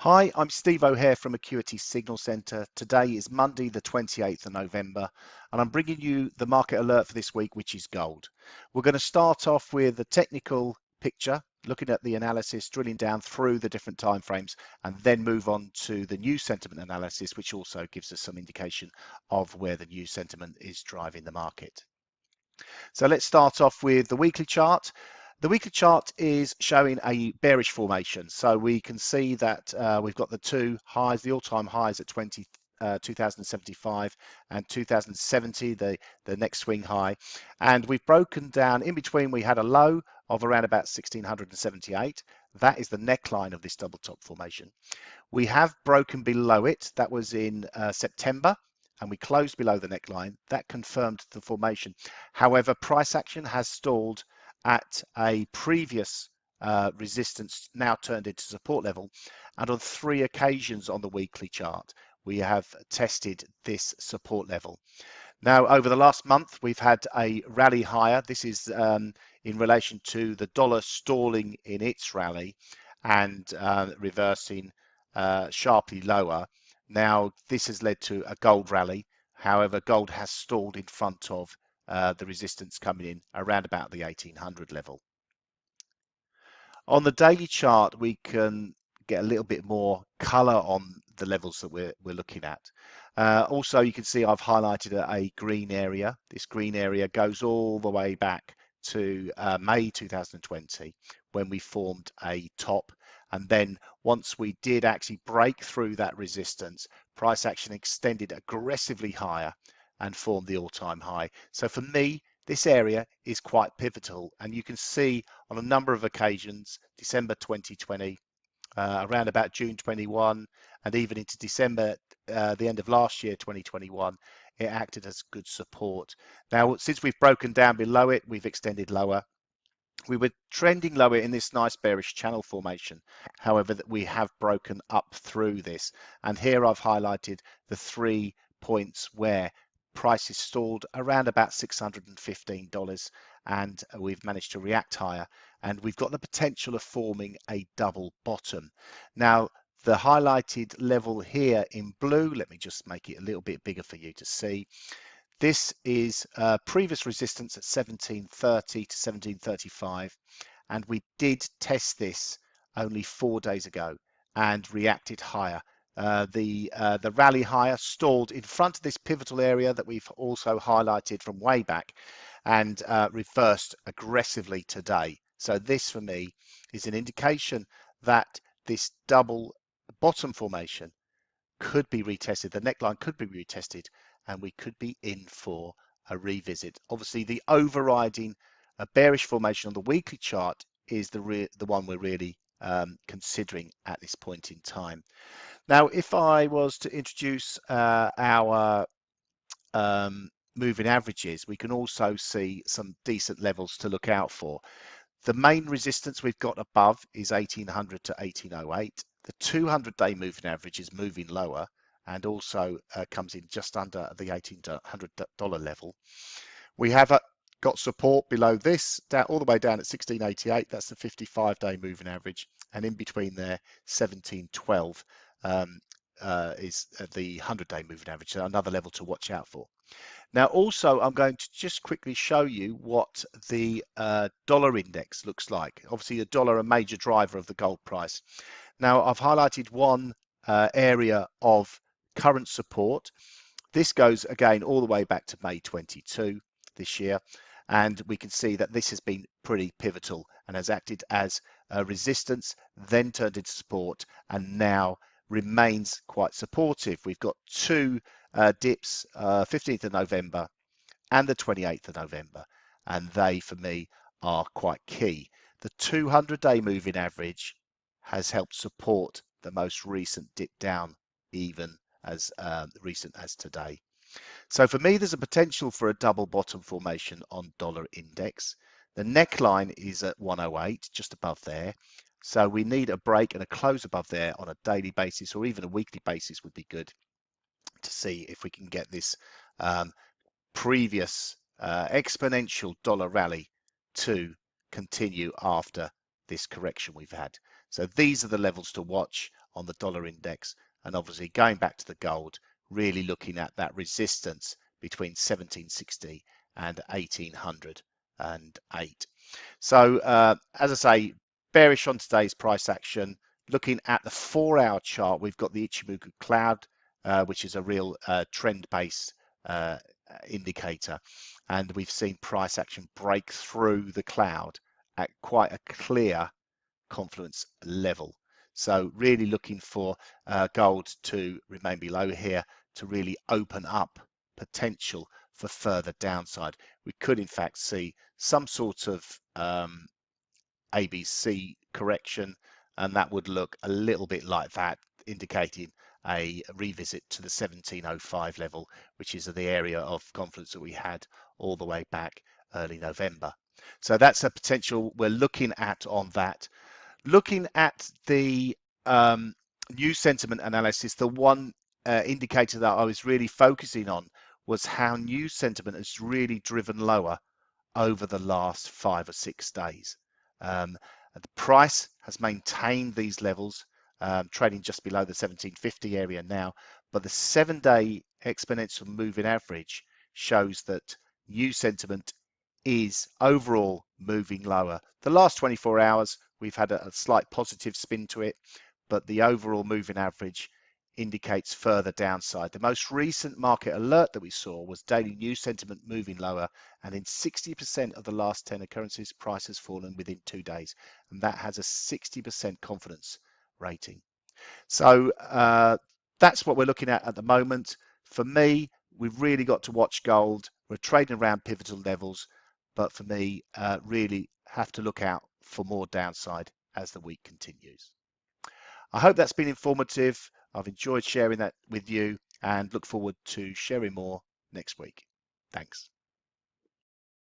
Hi, I'm Steve O'Hare from Acuity Signal Centre. Today is Monday, the 28th of November, and I'm bringing you the market alert for this week, which is gold. We're going to start off with the technical picture, looking at the analysis, drilling down through the different timeframes, and then move on to the news sentiment analysis, which also gives us some indication of where the news sentiment is driving the market. So let's start off with the weekly chart. The weekly chart is showing a bearish formation. So we can see that we've got the two highs, the all-time highs at 2075 and 2070, the next swing high. And we've broken down in between. We had a low of around about 1678. That is the neckline of this double top formation. We have broken below it. That was in September, and we closed below the neckline. That confirmed the formation. However, price action has stalled at a previous resistance, now turned into support level, and on 3 occasions on the weekly chart we have tested this support level. Now, over the last month, we've had a rally higher. This is in relation to the dollar stalling in its rally and reversing sharply lower. Now, this has led to a gold rally. However, gold has stalled in front of the resistance coming in around about the 1800 level. On the daily chart, we can get a little bit more color on the levels that we're looking at. Also, you can see I've highlighted a green area. This green area goes all the way back to May 2020 when we formed a top. And then once we did actually break through that resistance, price action extended aggressively higher and formed the all-time high. So for me, this area is quite pivotal, and you can see on a number of occasions, December 2020, around about June 21, and even into December, the end of last year, 2021, it acted as good support. Now, since we've broken down below it, we've extended lower. We were trending lower in this nice bearish channel formation. However, that we have broken up through this. And here I've highlighted the 3 points where prices stalled around about $615, and we've managed to react higher, and we've got the potential of forming a double bottom. Now, the highlighted level here in blue, let me just make it a little bit bigger for you to see. This is previous resistance at 1730 to 1735, and we did test this only 4 days ago and reacted higher. The rally higher stalled in front of this pivotal area that we've also highlighted from way back, and reversed aggressively today. So this for me is an indication that this double bottom formation could be retested, the neckline could be retested, and we could be in for a revisit. Obviously, the overriding bearish formation on the weekly chart is the one we're really considering at this point in time. Now, if I was to introduce our moving averages, we can also see some decent levels to look out for. The main resistance we've got above is 1800 to 1808. The 200-day moving average is moving lower and also comes in just under the $1,800 level. We have got support below this, down all the way down at 1688. That's the 55-day moving average, and in between there, 1712 is the 100-day moving average. So another level to watch out for. Now, also, I'm going to just quickly show you what the dollar index looks like. Obviously, the dollar, a major driver of the gold price. Now, I've highlighted one area of current support. This goes again all the way back to May 22 this year, and we can see that this has been pretty pivotal and has acted as a resistance, then turned into support, and now remains quite supportive. We've got two dips, 15th of November and the 28th of November, and they for me are quite key. The 200-day moving average has helped support the most recent dip down, even as recent as today. So for me, there's a potential for a double bottom formation on dollar index. The neckline is at 108, just above there. So we need a break and a close above there on a daily basis, or even a weekly basis would be good, to see if we can get this previous exponential dollar rally to continue after this correction we've had. So these are the levels to watch on the dollar index. And obviously going back to the gold, really looking at that resistance between 1760 and 1808. So as I say, bearish on today's price action. Looking at the 4-hour chart, we've got the Ichimoku cloud, which is a real trend-based indicator, and we've seen price action break through the cloud at quite a clear confluence level. So really looking for gold to remain below here to really open up potential for further downside. We could in fact see some sort of ABC correction, and that would look a little bit like that, indicating a revisit to the 1705 level, which is the area of confluence that we had all the way back early November. So that's a potential we're looking at on that. Looking at the new sentiment analysis, the one indicator that I was really focusing on was how new sentiment has really driven lower over the last 5 or 6 days. The price has maintained these levels, trading just below the 1750 area now, but the 7-day exponential moving average shows that new sentiment is overall moving lower. The last 24 hours, we've had a slight positive spin to it, but the overall moving average indicates further downside. The most recent market alert that we saw was daily news sentiment moving lower, and in 60% of the last 10 occurrences, price has fallen within 2 days, and that has a 60% confidence rating. So that's what we're looking at the moment. For me, we've really got to watch gold. We're trading around pivotal levels, but for me, really have to look out for more downside as the week continues. I hope that's been informative. I've enjoyed sharing that with you and look forward to sharing more next week. Thanks.